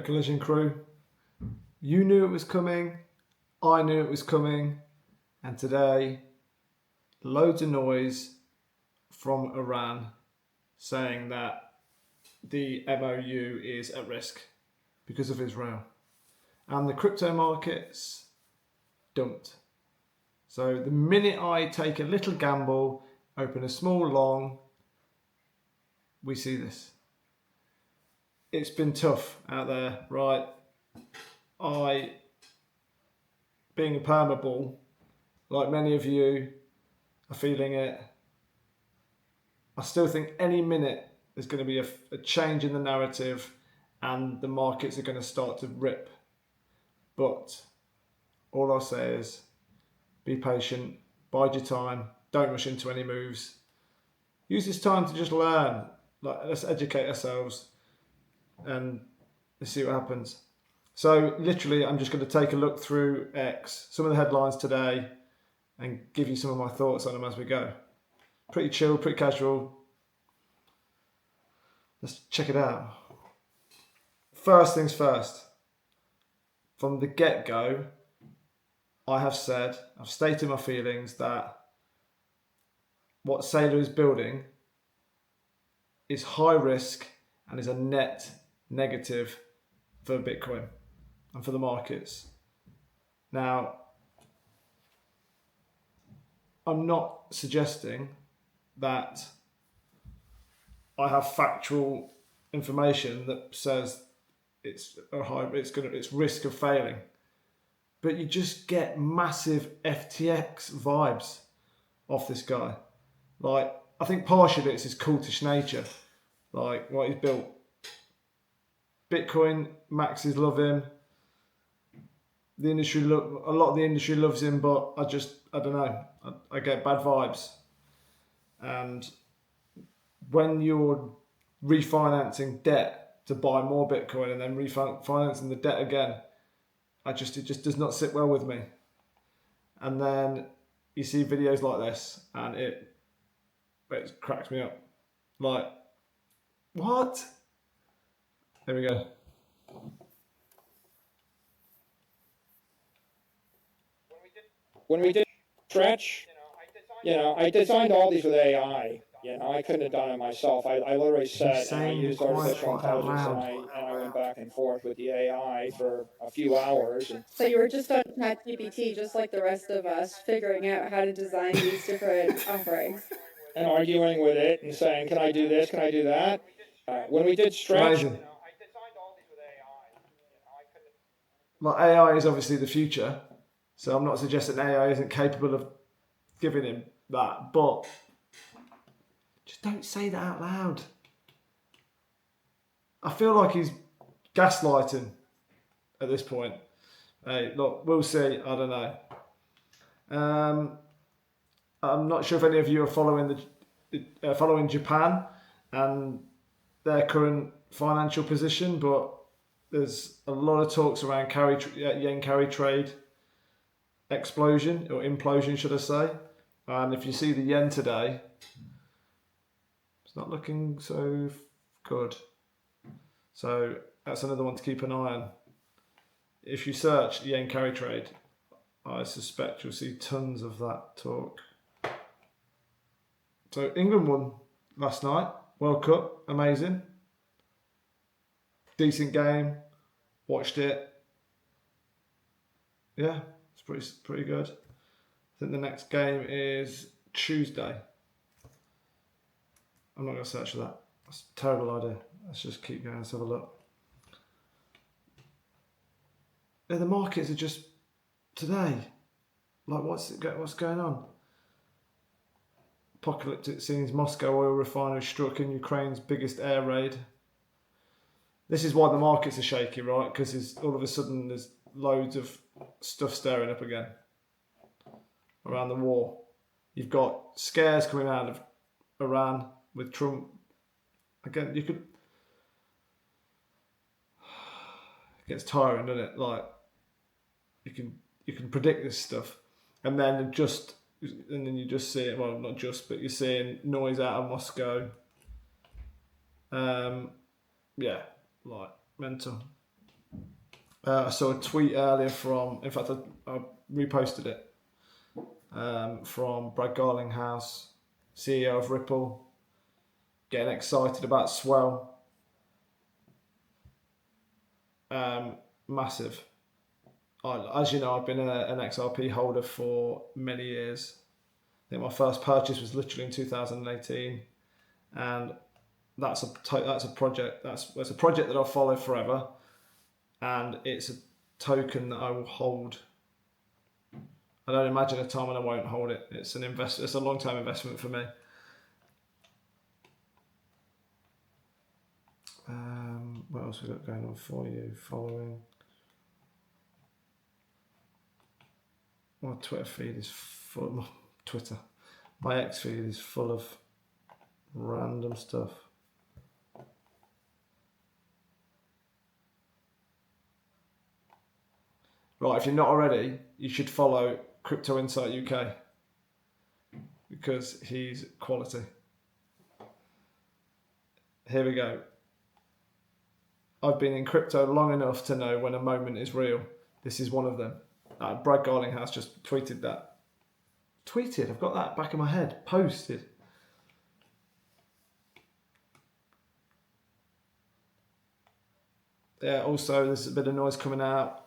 Go Collision crew. You knew it was coming. I knew it was coming. And today, loads of noise from Iran saying that the MOU is at risk because of Israel. And the crypto markets dumped. So the minute I take a little gamble, open a small long, we see this. It's been tough out there, right? Being a perma bull, like many of you are feeling it, I still think any minute there's going to be a change in the narrative and the markets are going to start to rip. But all I'll say is be patient, bide your time, don't rush into any moves. Use this time to just learn. Let's educate ourselves and let's see what happens. So literally, I'm just going to take a look through X, some of the headlines today, and give you some of my thoughts on them as we go. Pretty chill, pretty casual. Let's check it out. First things first. From the get-go, I've stated my feelings that what Saylor is building is high risk and is a net negative for Bitcoin and for the markets. Now, I'm not suggesting that I have factual information that says it's risk of failing, but you just get massive FTX vibes off this guy. Like, I think partially it's his cultish nature, like what he's built. Bitcoin maxes love him. A lot of the industry loves him, but I don't know. I get bad vibes. And when you're refinancing debt to buy more Bitcoin and then refinancing the debt again, it just does not sit well with me. And then you see videos like this and it cracks me up. Like, what? There we go. When we did Stretch, I designed all these with AI. I couldn't have done it myself. I literally sat and I used artificial intelligence and I went back and forth with the AI for a few hours. So you were just on ChatGPT, just like the rest of us, figuring out how to design these different offerings. And arguing with it and saying, can I do this? Can I do that? When we did Stretch, Amazing. Like, AI is obviously the future, so I'm not suggesting AI isn't capable of giving him that, but just don't say that out loud. I feel like he's gaslighting at this point. Hey, look, we'll see. I don't know. I'm not sure if any of you are following Japan and their current financial position, but there's a lot of talks around yen carry trade explosion or implosion, should I say? And if you see the yen today, it's not looking so good. So that's another one to keep an eye on. If you search yen carry trade, I suspect you'll see tons of that talk. So England won last night, World Cup, amazing. Decent game, watched it. Yeah, it's pretty good. I think the next game is Tuesday. I'm not going to search for that. That's a terrible idea. Let's just keep going. Let's have a look. Yeah, the markets are just today. Like, what's going on? Apocalyptic scenes. Moscow oil refinery struck in Ukraine's biggest air raid. This is why the markets are shaky, right? Because all of a sudden there's loads of stuff stirring up again around the war. You've got scares coming out of Iran with Trump. Again, it gets tiring, doesn't it? Like, you can predict this stuff, and then you just see it. Well, not just, but you're seeing noise out of Moscow. Yeah, like mental. I saw a tweet earlier from, in fact, I reposted it, from Brad Garlinghouse, CEO of Ripple, getting excited about Swell. Massive. As you know, I've been an XRP holder for many years. I think my first purchase was literally in 2018, and that's a project that's a project that I'll follow forever, and it's a token that I will hold. I don't imagine a time when I won't hold it. It's It's a long-term investment for me. What else we got going on for you? Following. My Twitter feed is full. My X feed is full of random stuff. Right, if you're not already, you should follow Crypto Insight UK because he's quality. Here we go. I've been in crypto long enough to know when a moment is real. This is one of them. Brad Garlinghouse just tweeted that. I've got that back in my head. Posted. Yeah, also there's a bit of noise coming out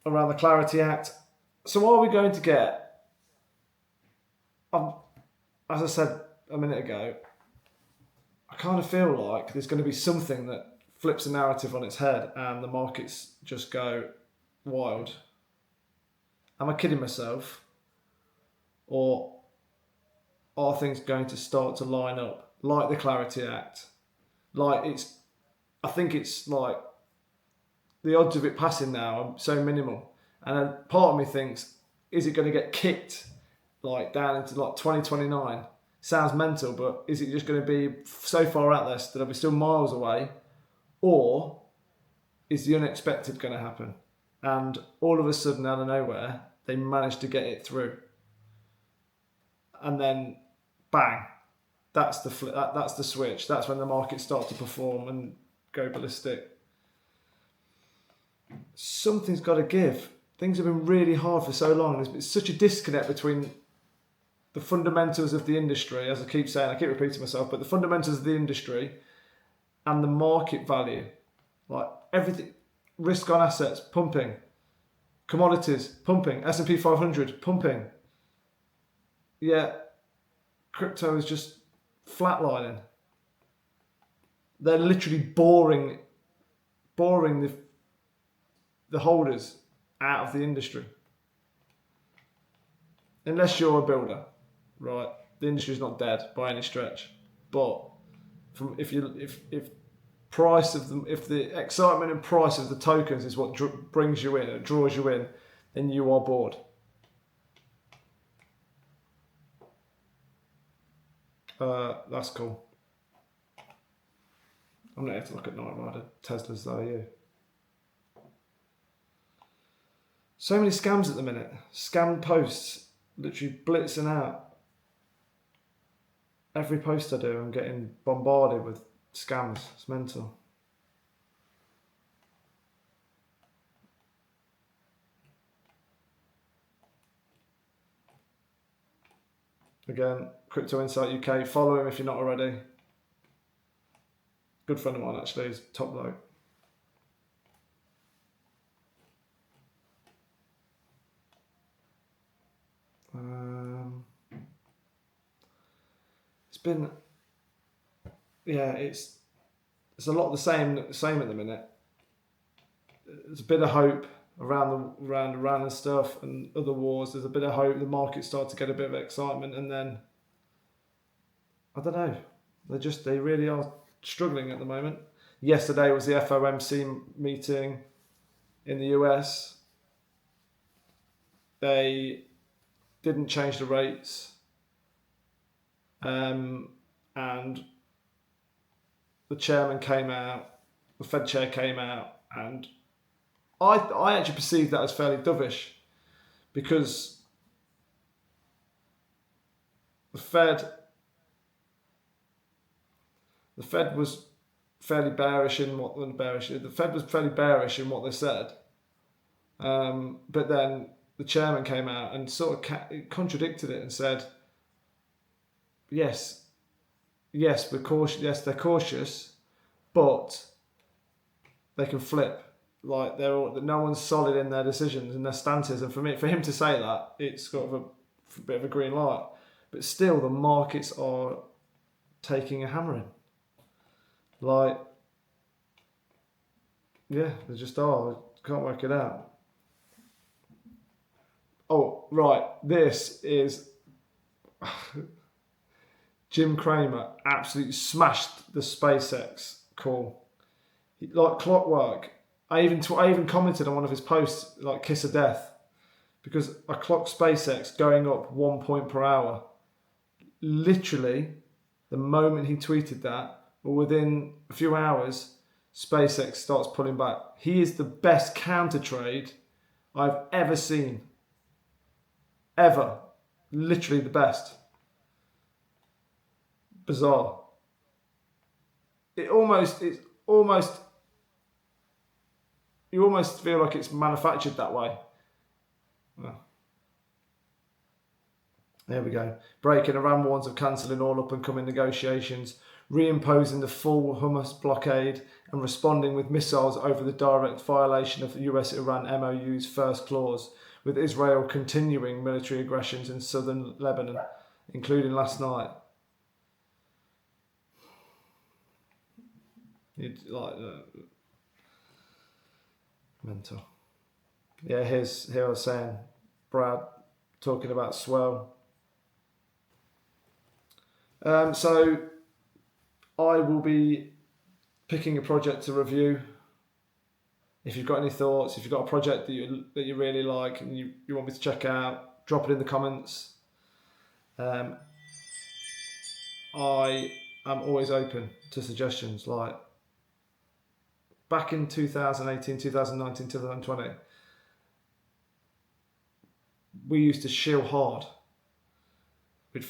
around the Clarity Act. So what are we going to get? As I said a minute ago, I kind of feel like there's going to be something that flips the narrative on its head and the markets just go wild. Am I kidding myself? Or are things going to start to line up like the Clarity Act? I think it's like the odds of it passing now are so minimal. And part of me thinks, is it going to get kicked like down into like 2029? Sounds mental, but is it just going to be so far out there that it'll be still miles away? Or is the unexpected going to happen? And all of a sudden, out of nowhere, they managed to get it through. And then, bang, that's the that's the switch. That's when the markets start to perform and go ballistic. Something's got to give. Things have been really hard for so long. There's been such a disconnect between the fundamentals of the industry, as I keep saying, I keep repeating myself, but the fundamentals of the industry and the market value. Like everything, risk on assets, pumping. Commodities, pumping. S&P 500, pumping. Yeah, crypto is just flatlining. They're literally boring the holders out of the industry. Unless you're a builder, right? The industry's not dead by any stretch. But if the excitement and price of the tokens is what brings you in, it draws you in, then you are bored. That's cool. I'm not here to look at Night Rider Teslas though, are you? So many scams at the minute. Scam posts, literally blitzing out. Every post I do, I'm getting bombarded with scams. It's mental. Again, Crypto Insight UK. Follow him if you're not already. Good friend of mine actually. He's top bloke. It's been, yeah, it's a lot of the same at the minute. There's a bit of hope around Iran and stuff and other wars. There's a bit of hope. The markets start to get a bit of excitement, and then I don't know. They really are struggling at the moment. Yesterday was the FOMC meeting in the US. They didn't change the rates, and the chairman came out, the Fed chair came out, and I actually perceived that as fairly dovish, because the Fed was fairly bearish in what the Fed was fairly bearish in what they said, but then the chairman came out and sort of contradicted it and said, yes, we're cautious. Yes, they're cautious, but they can flip. Like no one's solid in their decisions and their stances. And for him to say that, it's got a bit of a green light. But still, the markets are taking a hammering. Like, yeah, they just are. I can't work it out. Oh, right. This is Jim Cramer absolutely smashed the SpaceX call. Like clockwork. I even commented on one of his posts, like kiss of death, because I clocked SpaceX going up 1 point per hour. Literally, the moment he tweeted that, or within a few hours, SpaceX starts pulling back. He is the best counter trade I've ever seen. Ever. Literally the best. Bizarre. You almost feel like it's manufactured that way. Well, there we go. Breaking Iran warns of cancelling all up and coming negotiations, reimposing the full Hamas blockade and responding with missiles over the direct violation of the US-Iran MOU's first clause, with Israel continuing military aggressions in southern Lebanon, including last night. Mental. Yeah, here I was saying, Brad talking about swell. So I will be picking a project to review. If you've got any thoughts, if you've got a project that you really like and you want me to check out, drop it in the comments. I am always open to suggestions. Like back in 2018, 2019, 2020, we used to shill hard. Our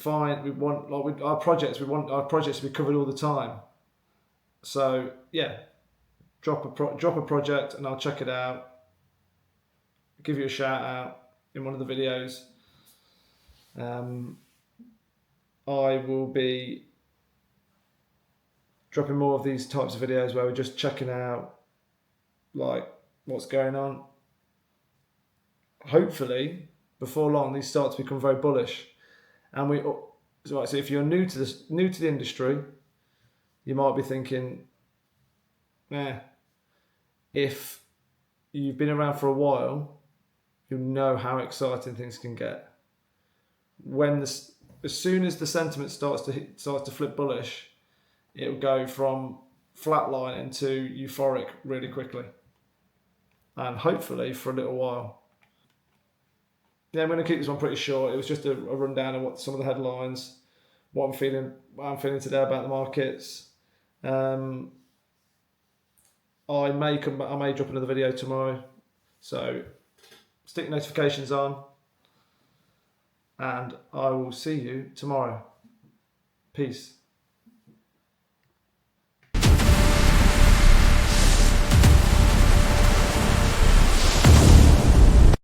projects to be covered all the time. So yeah, drop a project and I'll check it out. Give you a shout out in one of the videos. I will be dropping more of these types of videos where we're just checking out like what's going on. Hopefully, before long, these start to become very bullish. And so if you're new to the industry, you might be thinking, if you've been around for a while, you'll know how exciting things can get. As soon as the sentiment starts to flip bullish, it'll go from flatline into euphoric really quickly, and hopefully for a little while. Yeah, I'm going to keep this one pretty short. It was just a rundown of what some of the headlines, what I'm feeling today about the markets. I may drop another video tomorrow, so stick notifications on, and I will see you tomorrow. Peace.